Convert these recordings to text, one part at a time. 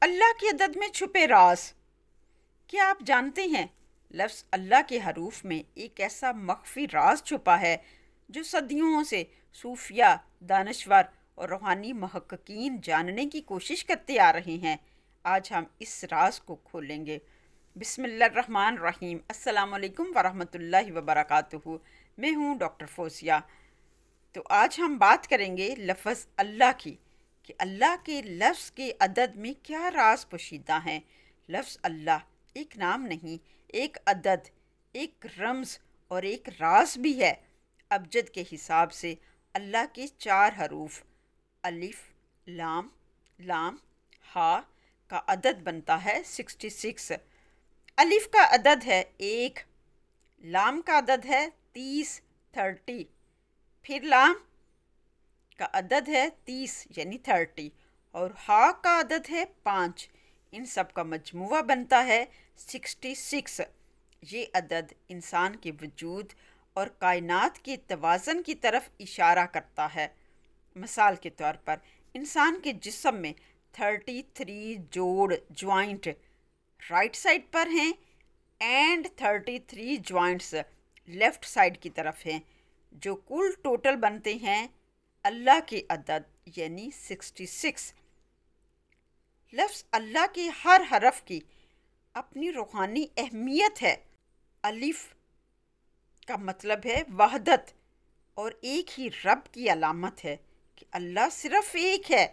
اللہ کی عدد میں چھپے راز۔ کیا آپ جانتے ہیں لفظ اللہ کے حروف میں ایک ایسا مخفی راز چھپا ہے جو صدیوں سے صوفیہ، دانشور اور روحانی محققین جاننے کی کوشش کرتے آ رہے ہیں۔ آج ہم اس راز کو کھولیں گے۔ بسم اللہ الرحمن الرحیم۔ السلام علیکم ورحمۃ اللہ وبرکاتہ۔ میں ہوں ڈاکٹر فوزیہ۔ تو آج ہم بات کریں گے لفظ اللہ کی، کہ اللہ کے لفظ کے عدد میں کیا راز پوشیدہ ہیں۔ لفظ اللہ ایک نام نہیں، ایک عدد، ایک رمز اور ایک راز بھی ہے۔ ابجد کے حساب سے اللہ کے 4 حروف الف، لام، ہا کا عدد بنتا ہے 66۔ الف کا عدد ہے 1، لام کا عدد ہے 30، پھر لام کا عدد ہے 30 یعنی 30، اور ہا کا عدد ہے 5۔ ان سب کا مجموعہ بنتا ہے 66۔ یہ عدد انسان کے وجود اور کائنات کے توازن کی طرف اشارہ کرتا ہے۔ مثال کے طور پر انسان کے جسم میں 33 جوڑ جوائنٹ رائٹ سائڈ پر ہیں اینڈ 33 جوائنٹس لیفٹ سائڈ کی طرف ہیں، جو کل ٹوٹل بنتے ہیں اللہ کے عدد یعنی 66۔ لفظ اللہ کے ہر حرف کی اپنی روحانی اہمیت ہے۔ الف کا مطلب ہے وحدت اور ایک ہی رب کی علامت ہے کہ اللہ صرف ایک ہے،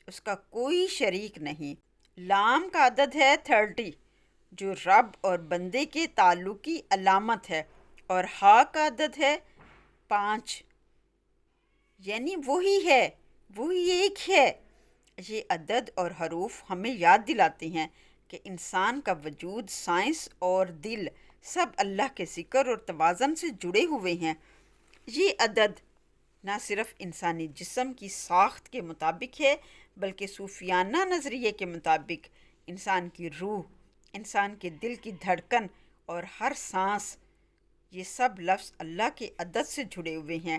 اس کا کوئی شریک نہیں۔ لام کا عدد ہے 30، جو رب اور بندے کے تعلق کی علامت ہے، اور ہا کا عدد ہے 5، یعنی وہی ہے، وہی ایک ہے۔ یہ عدد اور حروف ہمیں یاد دلاتے ہیں کہ انسان کا وجود، سائنس اور دل سب اللہ کے ذکر اور توازن سے جڑے ہوئے ہیں۔ یہ عدد نہ صرف انسانی جسم کی ساخت کے مطابق ہے، بلکہ صوفیانہ نظریے کے مطابق انسان کی روح، انسان کے دل کی دھڑکن اور ہر سانس، یہ سب لفظ اللہ کے عدد سے جڑے ہوئے ہیں۔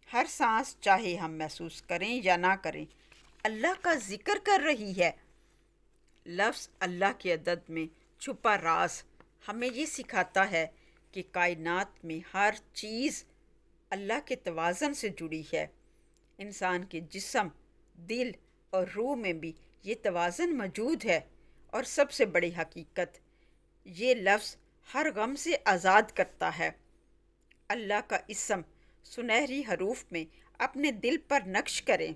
ہر سانس چاہے ہم محسوس کریں یا نہ کریں، اللہ کا ذکر کر رہی ہے۔ لفظ اللہ کے عدد میں چھپا راز ہمیں یہ سکھاتا ہے کہ کائنات میں ہر چیز اللہ کے توازن سے جڑی ہے۔ انسان کے جسم، دل اور روح میں بھی یہ توازن موجود ہے، اور سب سے بڑی حقیقت، یہ لفظ ہر غم سے آزاد کرتا ہے۔ اللہ کا اسم سنہری حروف میں اپنے دل پر نقش کریں،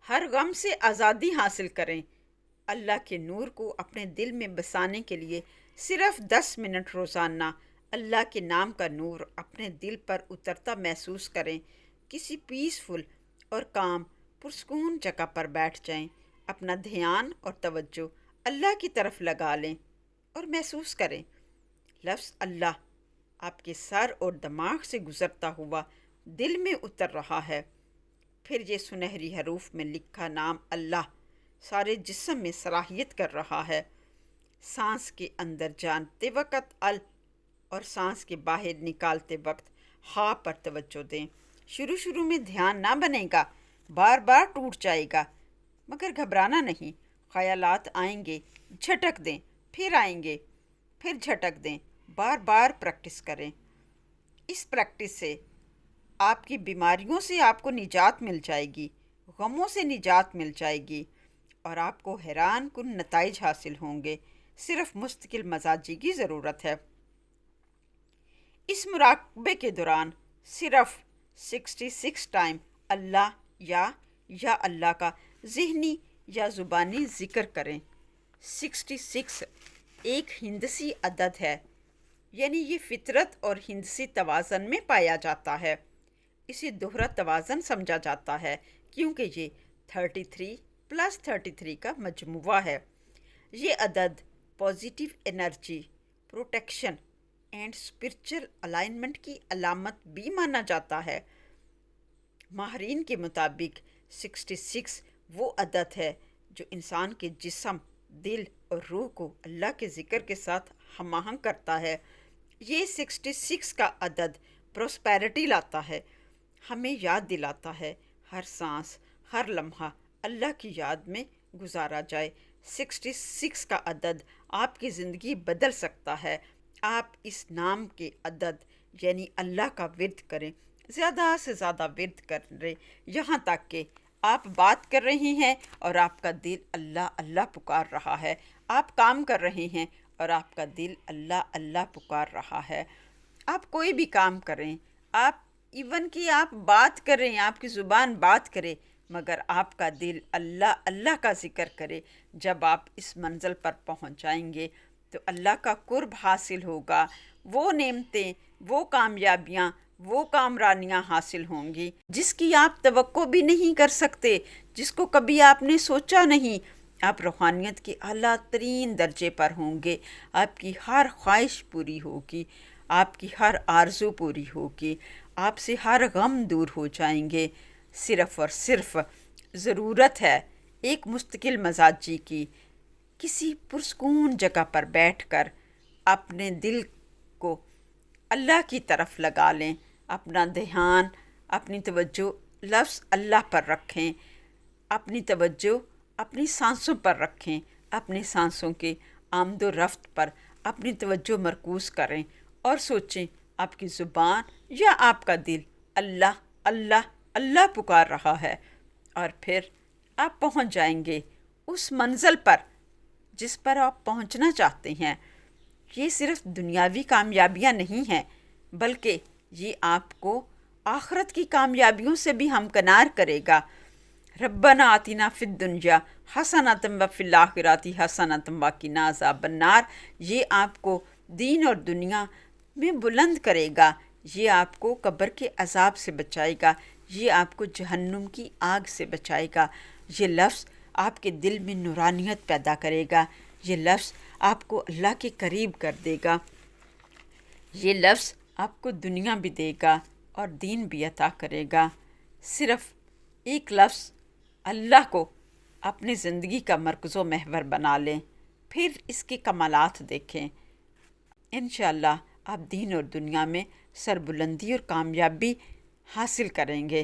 ہر غم سے آزادی حاصل کریں۔ اللہ کے نور کو اپنے دل میں بسانے کے لیے صرف 10 منٹ روزانہ اللہ کے نام کا نور اپنے دل پر اترتا محسوس کریں۔ کسی پیسفل اور کام پرسکون جگہ پر بیٹھ جائیں، اپنا دھیان اور توجہ اللہ کی طرف لگا لیں اور محسوس کریں لفظ اللہ آپ کے سر اور دماغ سے گزرتا ہوا دل میں اتر رہا ہے۔ پھر یہ سنہری حروف میں لکھا نام اللہ سارے جسم میں صلاحیت کر رہا ہے۔ سانس کے اندر جانتے وقت ال اور سانس کے باہر نکالتے وقت ہا پر توجہ دیں۔ شروع میں دھیان نہ بنے گا، بار بار ٹوٹ جائے گا، مگر گھبرانا نہیں۔ خیالات آئیں گے، جھٹک دیں، پھر آئیں گے، پھر جھٹک دیں، بار بار پریکٹس کریں۔ اس پریکٹس سے آپ کی بیماریوں سے آپ کو نجات مل جائے گی، غموں سے نجات مل جائے گی، اور آپ کو حیران کن نتائج حاصل ہوں گے۔ صرف مستقل مزاجی کی ضرورت ہے۔ اس مراقبے کے دوران صرف 66 ٹائم اللہ یا اللہ کا ذہنی یا زبانی ذکر کریں۔ 66 ایک ہندسی عدد ہے، یعنی یہ فطرت اور ہندسی توازن میں پایا جاتا ہے۔ اسے دوہرا توازن سمجھا جاتا ہے کیونکہ یہ 33 + 33 کا مجموعہ ہے۔ یہ عدد positive energy, protection and spiritual alignment کی علامت بھی مانا جاتا ہے۔ ماہرین کے مطابق 66 وہ عدد ہے جو انسان کے جسم، دل اور روح کو اللہ کے ذکر کے ساتھ ہم آہنگ کرتا ہے۔ یہ 66 کا عدد پراسپیرٹی لاتا ہے، ہمیں یاد دلاتا ہے ہر سانس، ہر لمحہ اللہ کی یاد میں گزارا جائے۔ 66 کا عدد آپ کی زندگی بدل سکتا ہے۔ آپ اس نام کے عدد یعنی اللہ کا ورد کریں، زیادہ سے زیادہ ورد کریں، یہاں تک کہ آپ بات کر رہے ہیں اور آپ کا دل اللہ اللہ پکار رہا ہے، آپ کام کر رہے ہیں اور آپ کا دل اللہ اللہ پکار رہا ہے۔ آپ کوئی بھی کام کریں، آپ ایون کہ آپ بات کریں، آپ کی زبان بات کرے، مگر آپ کا دل اللہ اللہ کا ذکر کرے۔ جب آپ اس منزل پر پہنچ جائیں گے تو اللہ کا قرب حاصل ہوگا، وہ نعمتیں، وہ کامیابیاں، وہ کامرانیاں حاصل ہوں گی جس کی آپ توقع بھی نہیں کر سکتے، جس کو کبھی آپ نے سوچا نہیں۔ آپ روحانیت کے اعلیٰ ترین درجے پر ہوں گے، آپ کی ہر خواہش پوری ہوگی، آپ کی ہر آرزو پوری ہوگی، آپ سے ہر غم دور ہو جائیں گے۔ صرف اور صرف ضرورت ہے ایک مستقل مزاجی کی، کسی پرسکون جگہ پر بیٹھ کر اپنے دل کو اللہ کی طرف لگا لیں، اپنا دھیان، اپنی توجہ لفظ اللہ پر رکھیں، اپنی توجہ اپنی سانسوں پر رکھیں، اپنی سانسوں کے آمد و رفت پر اپنی توجہ مرکوز کریں اور سوچیں آپ کی زبان یا آپ کا دل اللہ اللہ اللہ پکار رہا ہے، اور پھر آپ پہنچ جائیں گے اس منزل پر جس پر آپ پہنچنا چاہتے ہیں۔ یہ صرف دنیاوی کامیابیاں نہیں ہیں، بلکہ یہ آپ کو آخرت کی کامیابیوں سے بھی ہمکنار کرے گا۔ ربنا آتنا فی الدنیا حسنۃ وفی الآخرۃ حسنۃ وقنا عذاب النار، یہ آپ کو دین اور دنیا میں بلند کرے گا، یہ آپ کو قبر کے عذاب سے بچائے گا، یہ آپ کو جہنم کی آگ سے بچائے گا۔ یہ لفظ آپ کے دل میں نورانیت پیدا کرے گا، یہ لفظ آپ کو اللہ کے قریب کر دے گا، یہ لفظ آپ کو دنیا بھی دے گا اور دین بھی عطا کرے گا۔ صرف ایک لفظ اللہ کو اپنی زندگی کا مرکز و محور بنا لیں، پھر اس کے کمالات دیکھیں۔ انشاءاللہ آپ دین اور دنیا میں سربلندی اور کامیابی حاصل کریں گے۔